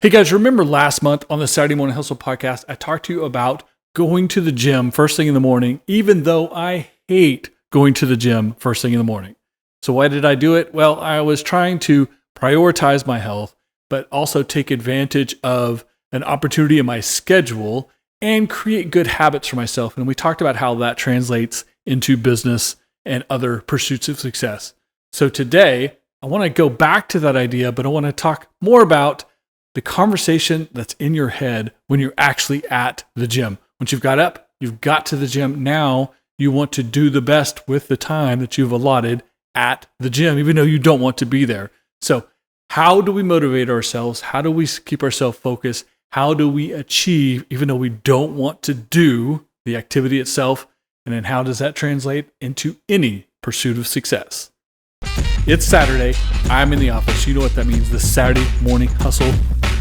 Hey guys, remember last month on the Saturday Morning Hustle podcast, I talked to you about going to the gym first thing in the morning, even though I hate going to the gym first thing in the morning. So why did I do it? Well, I was trying to prioritize my health, but also take advantage of an opportunity in my schedule and create good habits for myself. And we talked about how that translates into business and other pursuits of success. So today, I want to go back to that idea, but I want to talk more about the conversation that's in your head when you're actually at the gym. Once you've got up, you've got to the gym. Now you want to do the best with the time that you've allotted at the gym, even though you don't want to be there. So how do we motivate ourselves? How do we keep ourselves focused? How do we achieve, even though we don't want to do the activity itself? And then how does that translate into any pursuit of success? It's Saturday. I'm in the office. You know what that means. The Saturday Morning Hustle.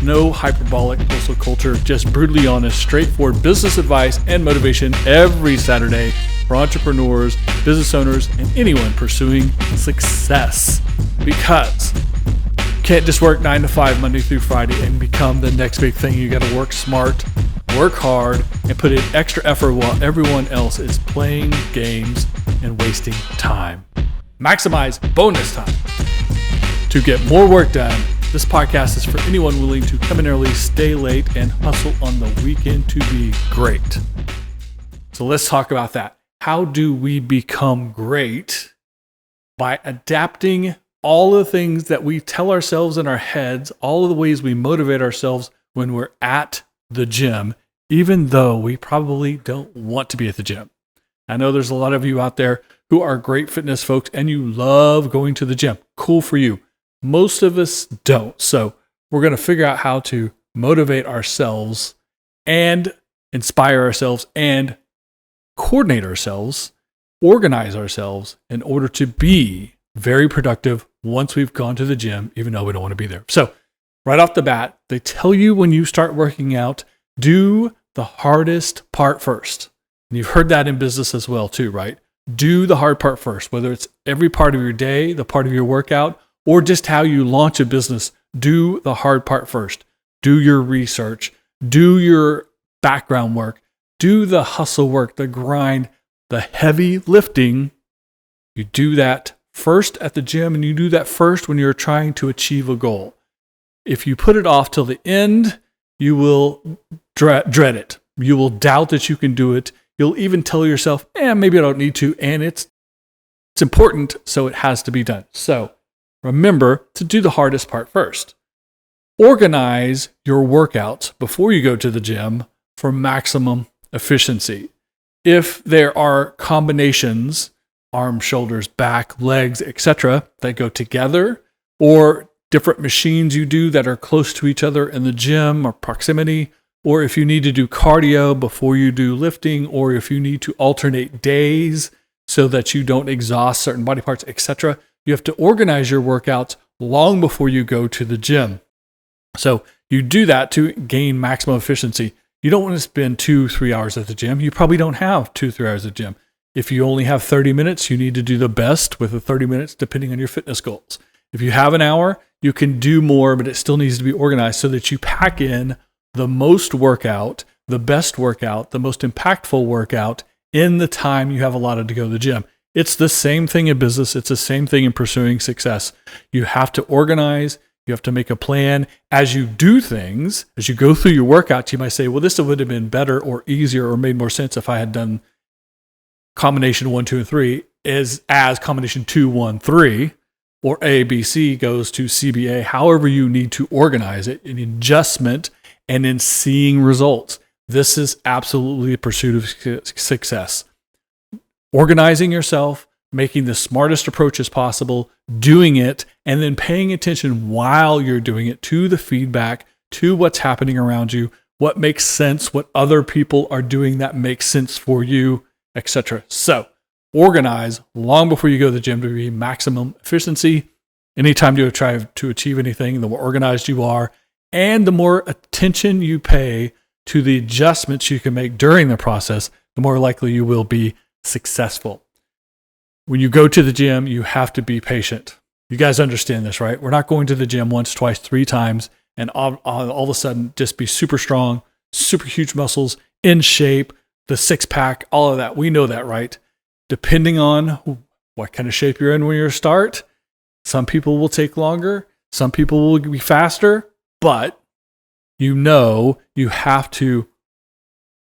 No hyperbolic hustle culture, just brutally honest, straightforward business advice and motivation every Saturday for entrepreneurs, business owners, and anyone pursuing success. Because you can't just work 9 to 5 Monday through Friday and become the next big thing. You got to work smart, work hard, and put in extra effort while everyone else is playing games and wasting time. Maximize bonus time to get more work done. This podcast is for anyone willing to come in early, stay late, and hustle on the weekend to be great. So let's talk about that. How do we become great? By adapting all the things that we tell ourselves in our heads, all of the ways we motivate ourselves when we're at the gym, even though we probably don't want to be at the gym. I know there's a lot of you out there who are great fitness folks and you love going to the gym. Cool for you. Most of us don't. So we're going to figure out how to motivate ourselves and inspire ourselves and coordinate ourselves, organize ourselves in order to be very productive once we've gone to the gym, even though we don't want to be there. So right off the bat, they tell you when you start working out, do the hardest part first. And you've heard that in business as well too, right? Do the hard part first, whether it's every part of your day, the part of your workout, or just how you launch a business. Do the hard part first. Do your research. Do your background work. Do the hustle work, the grind, the heavy lifting. You do that first at the gym, and you do that first when you're trying to achieve a goal. If you put it off till the end, you will dread it. You will doubt that you can do it. You'll even tell yourself, maybe I don't need to. And it's important, so it has to be done. So remember to do the hardest part first. Organize your workouts before you go to the gym for maximum efficiency. If there are combinations, arms, shoulders, back, legs, etc., that go together, or different machines you do that are close to each other in the gym or proximity, or if you need to do cardio before you do lifting, or if you need to alternate days so that you don't exhaust certain body parts, etc., you have to organize your workouts long before you go to the gym. So you do that to gain maximum efficiency. You don't want to spend 2-3 hours at the gym. You probably don't have 2-3 hours at the gym. If you only have 30 minutes, you need to do the best with the 30 minutes depending on your fitness goals. If you have an hour, you can do more, but it still needs to be organized so that you pack in the most workout, the best workout, the most impactful workout in the time you have allotted to go to the gym. It's the same thing in business. It's the same thing in pursuing success. You have to organize. You have to make a plan. As you do things, as you go through your workouts, you might say, well, this would have been better or easier or made more sense if I had done combination 1, 2, and 3 as combination 2, 1, 3, or A, B, C goes to CBA, however you need to organize it, an adjustment, and in seeing results. This is absolutely a pursuit of success. Organizing yourself, making the smartest approaches possible, doing it, and then paying attention while you're doing it to the feedback, to what's happening around you, what makes sense, what other people are doing that makes sense for you, etc. So organize long before you go to the gym to be maximum efficiency. Anytime you try to achieve anything, the more organized you are, and the more attention you pay to the adjustments you can make during the process, the more likely you will be successful. When you go to the gym, you have to be patient. You guys understand this, right? We're not going to the gym once, twice, 3 times and all of a sudden just be super strong, super huge muscles, in shape, the six pack, all of that. We know that, right? Depending on what kind of shape you're in when you start, some people will take longer, some people will be faster, but you have to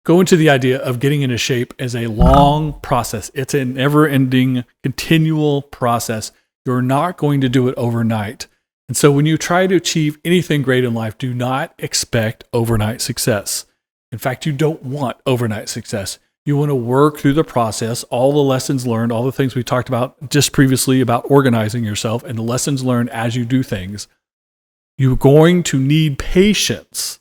go into the idea of getting into shape as a long process. It's a never-ending, continual process. You're not going to do it overnight. And so when you try to achieve anything great in life, do not expect overnight success. In fact, you don't want overnight success. You want to work through the process, all the lessons learned, all the things we talked about just previously about organizing yourself and the lessons learned as you do things. You're going to need patience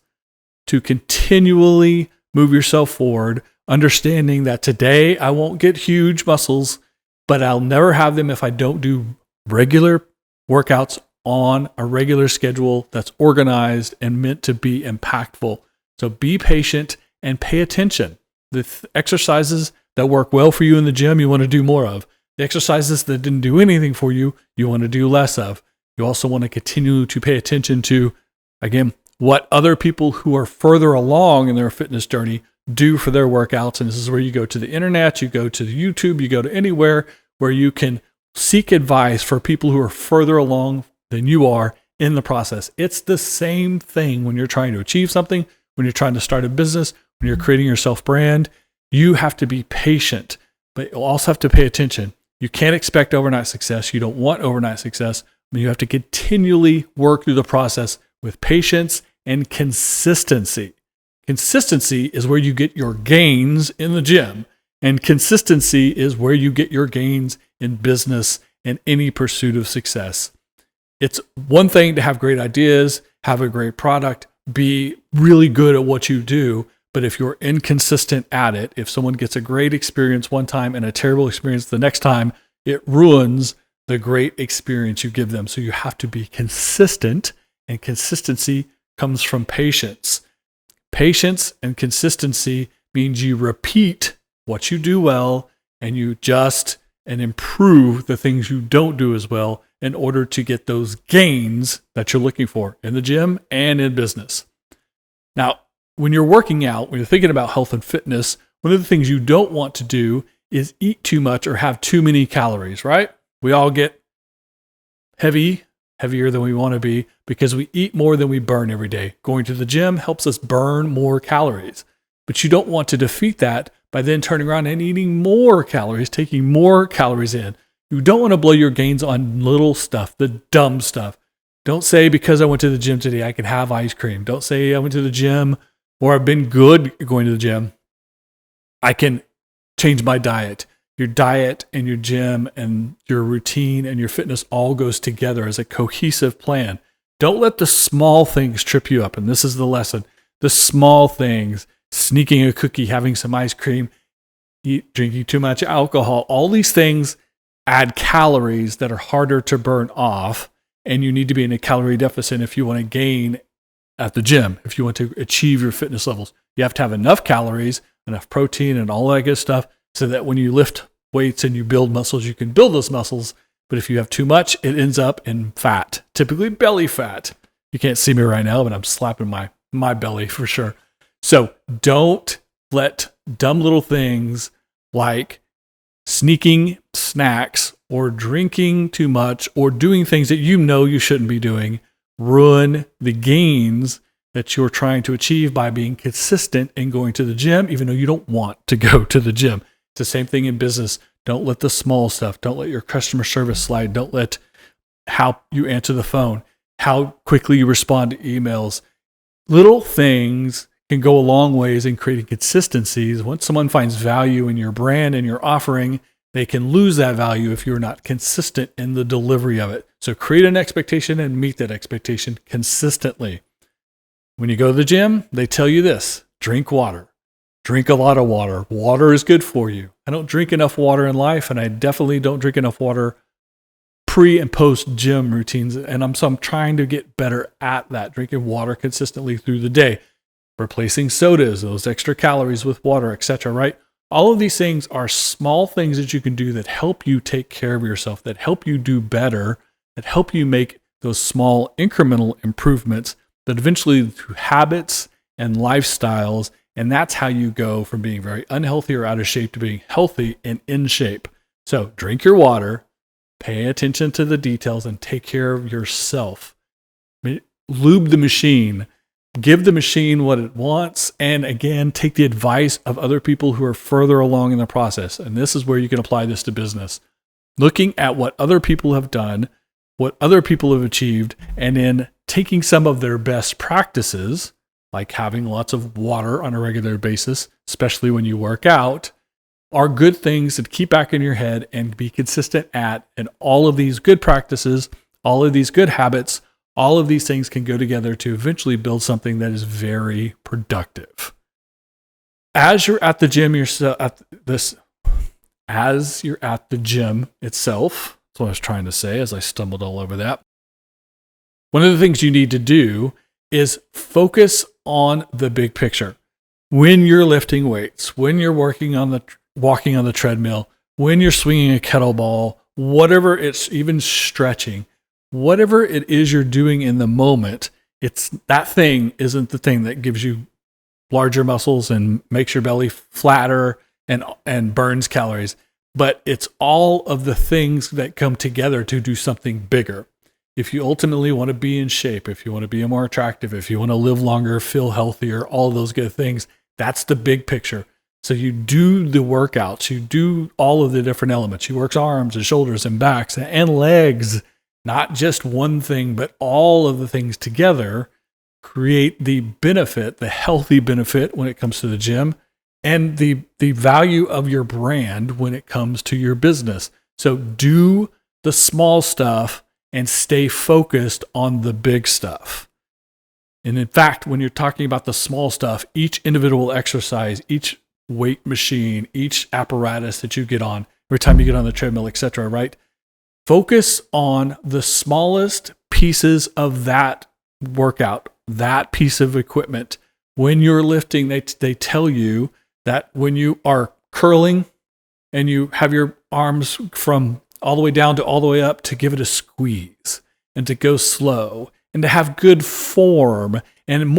to continually move yourself forward, understanding that today I won't get huge muscles, but I'll never have them if I don't do regular workouts on a regular schedule that's organized and meant to be impactful. So be patient and pay attention. The exercises that work well for you in the gym, you want to do more of. The exercises that didn't do anything for you, you want to do less of. You also want to continue to pay attention to, again, what other people who are further along in their fitness journey do for their workouts. And this is where you go to the internet, you go to YouTube, you go to anywhere where you can seek advice for people who are further along than you are in the process. It's the same thing when you're trying to achieve something, when you're trying to start a business, when you're creating your self-brand. You have to be patient, but you also have to pay attention. You can't expect overnight success. You don't want overnight success, but you have to continually work through the process with patience and consistency. Consistency is where you get your gains in the gym, and consistency is where you get your gains in business and any pursuit of success. It's one thing to have great ideas, have a great product, be really good at what you do. But if you're inconsistent at it, if someone gets a great experience one time and a terrible experience the next time, it ruins the great experience you give them. So you have to be consistent, and consistency comes from patience. Patience and consistency means you repeat what you do well and you adjust and improve the things you don't do as well in order to get those gains that you're looking for in the gym and in business. Now, when you're working out, when you're thinking about health and fitness, one of the things you don't want to do is eat too much or have too many calories, right? We all get heavier than we want to be because we eat more than we burn every day. Going to the gym helps us burn more calories, but you don't want to defeat that by then turning around and eating more calories, taking more calories in. You don't want to blow your gains on little stuff, the dumb stuff. Don't say because I went to the gym today, I can have ice cream. Don't say I went to the gym or I've been good going to the gym, I can change my diet. Your diet and your gym and your routine and your fitness all goes together as a cohesive plan. Don't let the small things trip you up. And this is the lesson. The small things, sneaking a cookie, having some ice cream, drinking too much alcohol, all these things add calories that are harder to burn off. And you need to be in a calorie deficit if you want to gain at the gym, if you want to achieve your fitness levels. You have to have enough calories, enough protein, and all that good stuff so that when you lift weights and you build muscles, you can build those muscles. But if you have too much, it ends up in fat, typically belly fat. You can't see me right now, but I'm slapping my belly for sure. So don't let dumb little things like sneaking snacks or drinking too much or doing things that you know you shouldn't be doing ruin the gains that you're trying to achieve by being consistent and going to the gym, even though you don't want to go to the gym. It's the same thing in business. Don't let the small stuff, don't let your customer service slide. Don't let how you answer the phone, how quickly you respond to emails. Little things can go a long ways in creating consistencies. Once someone finds value in your brand and your offering, they can lose that value if you're not consistent in the delivery of it. So create an expectation and meet that expectation consistently. When you go to the gym, they tell you this: drink water. Drink a lot of water. Water is good for you. I don't drink enough water in life, and I definitely don't drink enough water pre and post gym routines. And so I'm trying to get better at that, drinking water consistently through the day, replacing sodas, those extra calories with water, etc. Right? All of these things are small things that you can do that help you take care of yourself, that help you do better, that help you make those small incremental improvements that eventually through habits and lifestyles, and that's how you go from being very unhealthy or out of shape to being healthy and in shape. So drink your water, pay attention to the details, and take care of yourself. Lube the machine, give the machine what it wants, and again, take the advice of other people who are further along in the process. And this is where you can apply this to business. Looking at what other people have done, what other people have achieved, and then taking some of their best practices, like having lots of water on a regular basis, especially when you work out, are good things to keep back in your head and be consistent at. And all of these good practices, all of these good habits, all of these things can go together to eventually build something that is very productive. As you're at the gym as you're at the gym itself, that's what I was trying to say as I stumbled all over that. One of the things you need to do is focus on the big picture. When you're lifting weights, when you're walking on the treadmill, when you're swinging a kettlebell, whatever, it's even stretching, whatever it is you're doing in the moment, it's that thing isn't the thing that gives you larger muscles and makes your belly flatter and burns calories, but it's all of the things that come together to do something bigger. If you ultimately want to be in shape, if you want to be more attractive, if you want to live longer, feel healthier, all of those good things, that's the big picture. So you do the workouts, you do all of the different elements. You work arms and shoulders and backs and legs, not just one thing, but all of the things together create the benefit, the healthy benefit when it comes to the gym, and the value of your brand when it comes to your business. So do the small stuff and stay focused on the big stuff. And in fact, when you're talking about the small stuff, each individual exercise, each weight machine, each apparatus that you get on, every time you get on the treadmill, etc., right? Focus on the smallest pieces of that workout, that piece of equipment. When you're lifting, they tell you that when you are curling and you have your arms from all the way down to all the way up, to give it a squeeze and to go slow and to have good form. And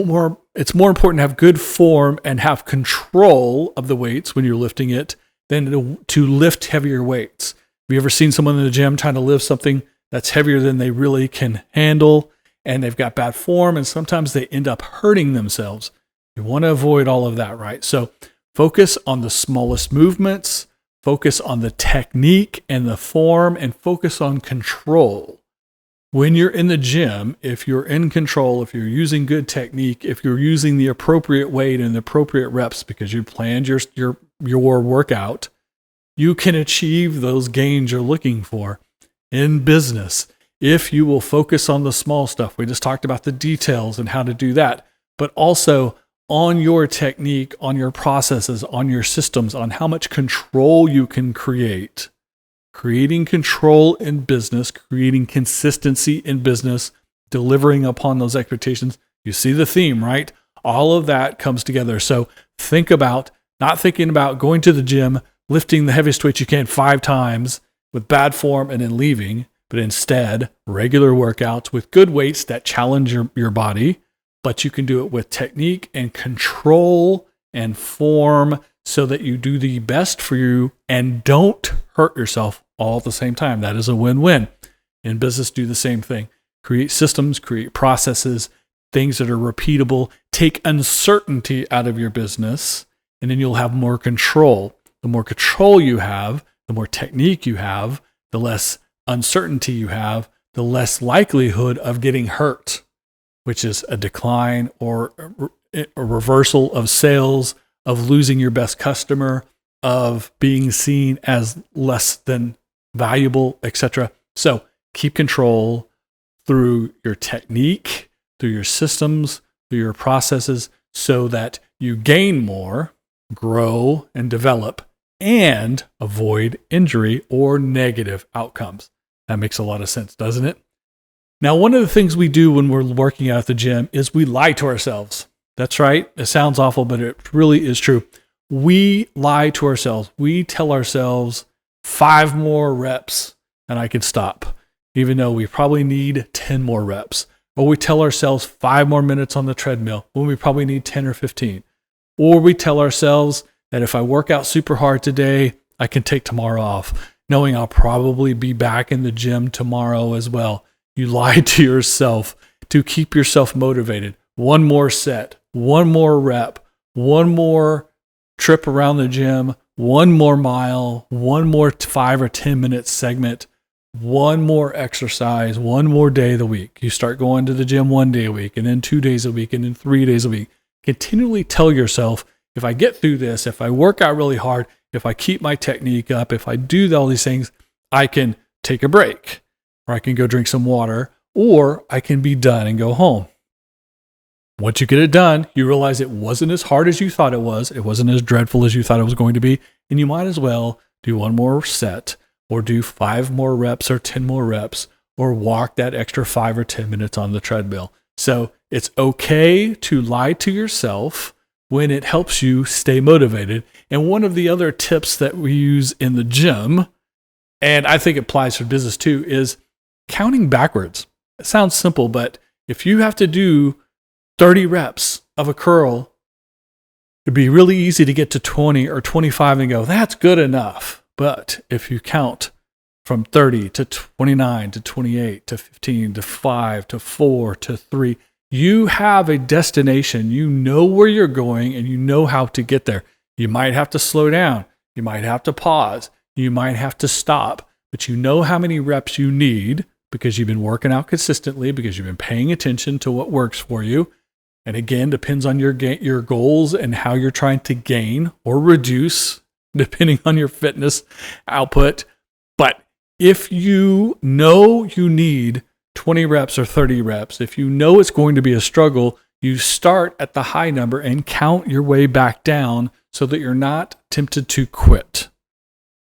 it's more important to have good form and have control of the weights when you're lifting it than to lift heavier weights. Have you ever seen someone in the gym trying to lift something that's heavier than they really can handle, and they've got bad form, and sometimes they end up hurting themselves? You want to avoid all of that, right? So focus on the smallest movements, focus on the technique and the form, and focus on control. When you're in the gym, if you're in control, if you're using good technique, if you're using the appropriate weight and the appropriate reps because you planned your workout, you can achieve those gains you're looking for in business. If you will focus on the small stuff, we just talked about the details and how to do that, but also on your technique, on your processes, on your systems, on how much control you can create. Creating control in business, creating consistency in business, delivering upon those expectations. You see the theme, right? All of that comes together. So think about not thinking about going to the gym, lifting the heaviest weight you can 5 times with bad form and then leaving, but instead regular workouts with good weights that challenge your body, but you can do it with technique and control and form so that you do the best for you and don't hurt yourself all at the same time. That is a win-win. In business, do the same thing. Create systems, create processes, things that are repeatable. Take uncertainty out of your business, and then you'll have more control. The more control you have, the more technique you have, the less uncertainty you have, the less likelihood of getting hurt, which is a decline or a reversal of sales, of losing your best customer, of being seen as less than valuable, etc. So keep control through your technique, through your systems, through your processes, so that you gain more, grow and develop, and avoid injury or negative outcomes. That makes a lot of sense, doesn't it? Now, one of the things we do when we're working out at the gym is we lie to ourselves. That's right. It sounds awful, but it really is true. We lie to ourselves. We tell ourselves 5 more reps and I can stop, even though we probably need 10 more reps. or we tell ourselves 5 more minutes on the treadmill when we probably need 10 or 15. Or we tell ourselves that if I work out super hard today, I can take tomorrow off, knowing I'll probably be back in the gym tomorrow as well. You lie to yourself to keep yourself motivated. One more set, one more rep, one more trip around the gym, one more mile, one more 5 or 10 minute segment, one more exercise, one more day of the week. You start going to the gym 1 day a week, and then 2 days a week, and then 3 days a week. Continually tell yourself, if I get through this, if I work out really hard, if I keep my technique up, if I do all these things, I can take a break, or I can go drink some water, or I can be done and go home. Once you get it done, you realize it wasn't as hard as you thought it was. It wasn't as dreadful as you thought it was going to be. And you might as well do one more set, or do 5 more reps or 10 more reps, or walk that extra 5 or 10 minutes on the treadmill. So it's okay to lie to yourself when it helps you stay motivated. And one of the other tips that we use in the gym, and I think it applies for business too, is counting backwards. It sounds simple, but if you have to do 30 reps of a curl, it'd be really easy to get to 20 or 25 and go, that's good enough. But if you count from 30 to 29 to 28 to 15 to 5 to 4 to 3, you have a destination. You know where you're going and you know how to get there. You might have to slow down. You might have to pause. You might have to stop. But you know how many reps you need because you've been working out consistently, because you've been paying attention to what works for you. And again, depends on your goals and how you're trying to gain or reduce, depending on your fitness output. But if you know you need 20 reps or 30 reps, if you know it's going to be a struggle, you start at the high number and count your way back down so that you're not tempted to quit.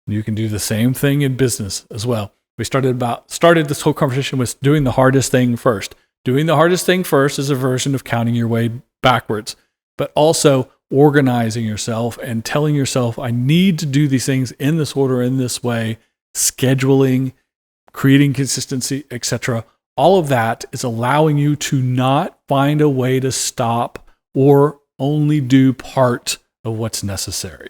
You can do the same thing in business as well. We started this whole conversation with doing the hardest thing first. Doing the hardest thing first is a version of counting your way backwards, but also organizing yourself and telling yourself, I need to do these things in this order, in this way, scheduling, creating consistency, etc. All of that is allowing you to not find a way to stop or only do part of what's necessary.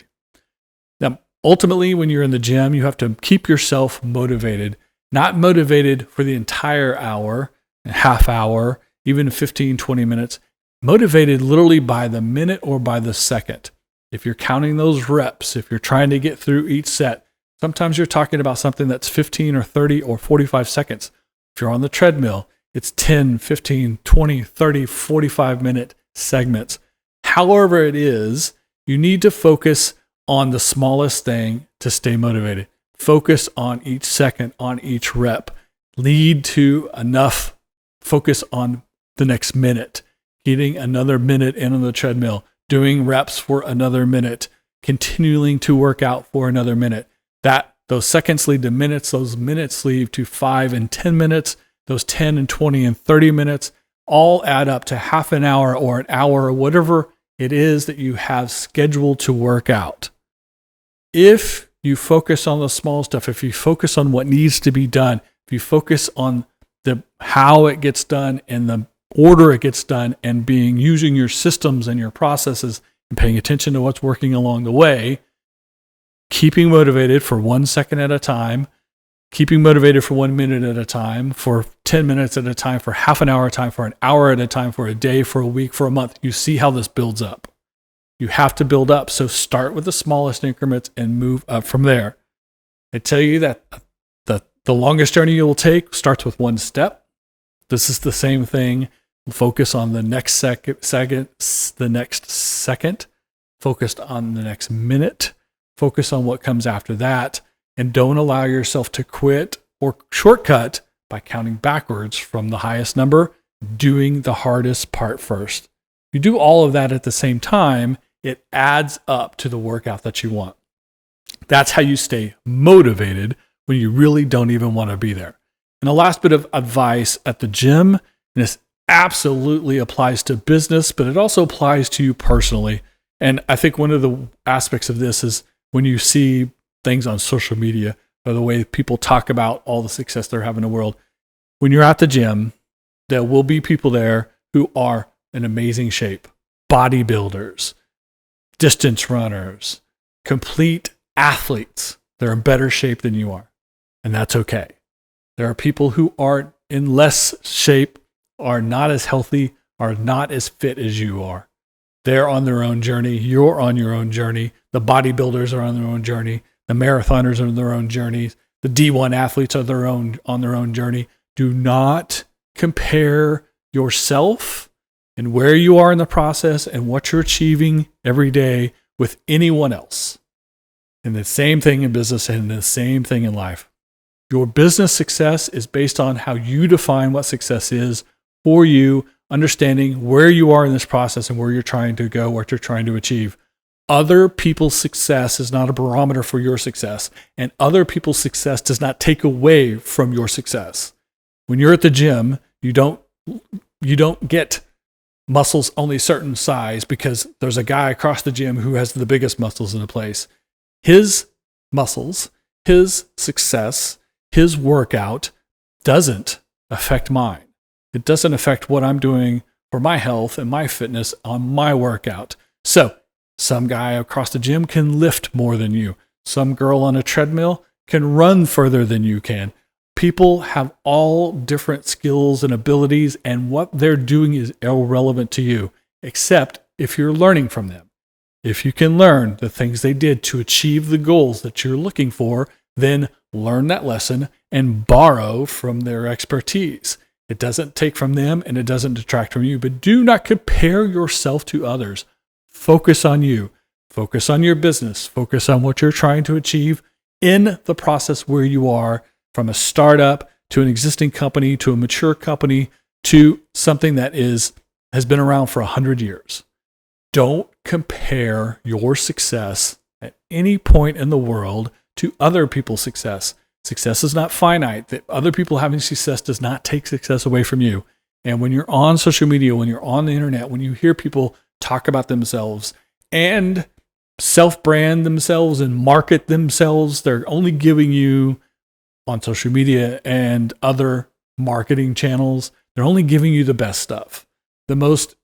Now, ultimately, when you're in the gym, you have to keep yourself motivated, not motivated for the entire hour, half hour, even 15, 20 minutes, motivated literally by the minute or by the second. If you're counting those reps, if you're trying to get through each set, sometimes you're talking about something that's 15 or 30 or 45 seconds. If you're on the treadmill, it's 10, 15, 20, 30, 45-minute segments. However it is, you need to focus on the smallest thing to stay motivated. Focus on each second, on each rep. Lead to enough focus on the next minute, getting another minute in on the treadmill, doing reps for another minute, continuing to work out for another minute. Those seconds lead to minutes, those minutes lead to 5 and 10 minutes, those 10 and 20 and 30 minutes all add up to half an hour or an hour or whatever it is that you have scheduled to work out. If you focus on the small stuff, if you focus on what needs to be done, if you focus on how it gets done and the order it gets done and using your systems and your processes and paying attention to what's working along the way, keeping motivated for 1 second at a time, keeping motivated for 1 minute at a time, for 10 minutes at a time, for half an hour at a time, for an hour at a time, for a day, for a week, for a month, you see how this builds up. You have to build up. So start with the smallest increments and move up from there. I tell you that the longest journey you will take starts with 1 step. This is the same thing. Focus on the next second, focused on the next minute, focus on what comes after that, and don't allow yourself to quit or shortcut by counting backwards from the highest number, doing the hardest part first. You do all of that at the same time, it adds up to the workout that you want. That's how you stay motivated when you really don't even want to be there. And the last bit of advice at the gym, and this absolutely applies to business, but it also applies to you personally. And I think one of the aspects of this is when you see things on social media or the way people talk about all the success they're having in the world. When you're at the gym, There will be people there who are in amazing shape, bodybuilders, distance runners, complete athletes. They're in better shape than you are, and that's okay. There are people who are in less shape, are not as healthy, are not as fit as you are. They're on their own journey. You're on your own journey. The bodybuilders are on their own journey. The marathoners are on their own journeys. The D1 athletes are on their own journey. Do not compare yourself and where you are in the process and what you're achieving every day with anyone else. And the same thing in business and the same thing in life. Your business success is based on how you define what success is for you, understanding where you are in this process and where you're trying to go, what you're trying to achieve. Other people's success is not a barometer for your success, and other people's success does not take away from your success. When you're at the gym, you don't get muscles only certain size because there's a guy across the gym who has the biggest muscles in the place. His muscles, his success, his workout doesn't affect mine. It doesn't affect what I'm doing for my health and my fitness on my workout. So some guy across the gym can lift more than you. Some girl on a treadmill can run further than you can. People have all different skills and abilities, and what they're doing is irrelevant to you, except if you're learning from them. If you can learn the things they did to achieve the goals that you're looking for, then learn that lesson and borrow from their expertise. It doesn't take from them and it doesn't detract from you, but do not compare yourself to others. Focus on you. Focus on your business. Focus on what you're trying to achieve in the process where you are, from a startup to an existing company to a mature company to something that has been around for 100 years. Don't compare your success at any point in the world to other people's success. Success is not finite. That other people having success does not take success away from you. And when you're on social media, when you're on the internet, when you hear people talk about themselves and self-brand themselves and market themselves, they're only giving you on social media and other marketing channels, they're only giving you the best stuff, the most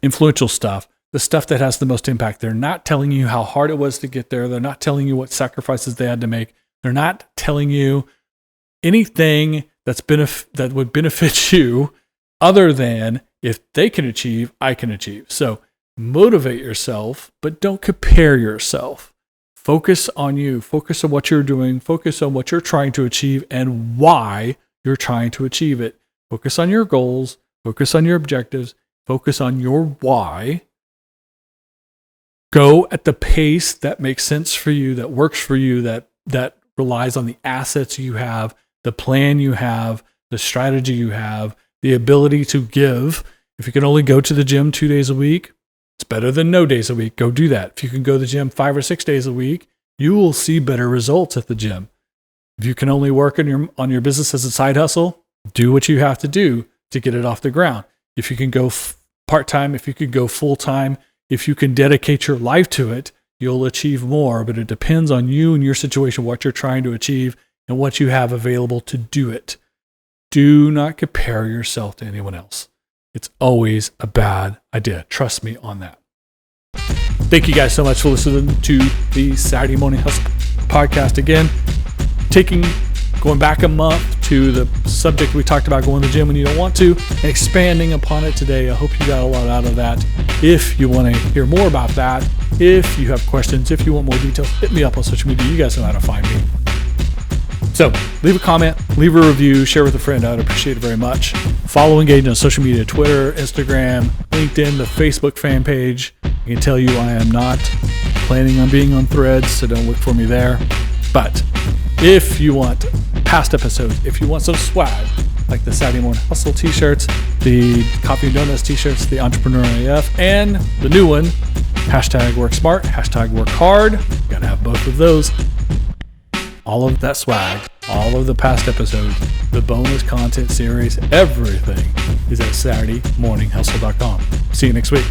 influential stuff, the stuff that has the most impact. They're not telling you how hard it was to get there. They're not telling you what sacrifices they had to make. They're not telling you anything that would benefit you other than if they can achieve, I can achieve. So motivate yourself, but don't compare yourself. Focus on you. Focus on what you're doing. Focus on what you're trying to achieve and why you're trying to achieve it. Focus on your goals. Focus on your objectives. Focus on your why. Go at the pace that makes sense for you, that works for you, that relies on the assets you have, the plan you have, the strategy you have, the ability to give. If you can only go to the gym 2 days a week, it's better than no days a week. Go do that. If you can go to the gym 5 or 6 days a week, you will see better results at the gym. If you can only work on your business as a side hustle, do what you have to do to get it off the ground. If you can go part-time, if you can go full-time, if you can dedicate your life to it, you'll achieve more. But it depends on you and your situation, what you're trying to achieve and what you have available to do it. Do not compare yourself to anyone else. It's always a bad idea. Trust me on that. Thank you guys so much for listening to the Saturday Morning Hustle podcast. Again, going back a month to the subject we talked about, going to the gym when you don't want to, and expanding upon it today. I hope you got a lot out of that. If you want to hear more about that, if you have questions, if you want more details, hit me up on social media. You guys know how to find me. So leave a comment, leave a review, share with a friend. I would appreciate it very much. Follow, engage on social media, Twitter, Instagram, LinkedIn, the Facebook fan page. I can tell you I am not planning on being on Threads, so don't look for me there. But if you want past episodes, if you want some swag, like the Saturday Morning Hustle t-shirts, the Coffee and Donuts t-shirts, the Entrepreneur AF, and the new one, #WorkSmart, #WorkHard. Gotta have both of those. All of that swag, all of the past episodes, the bonus content series, everything is at SaturdayMorningHustle.com. See you next week.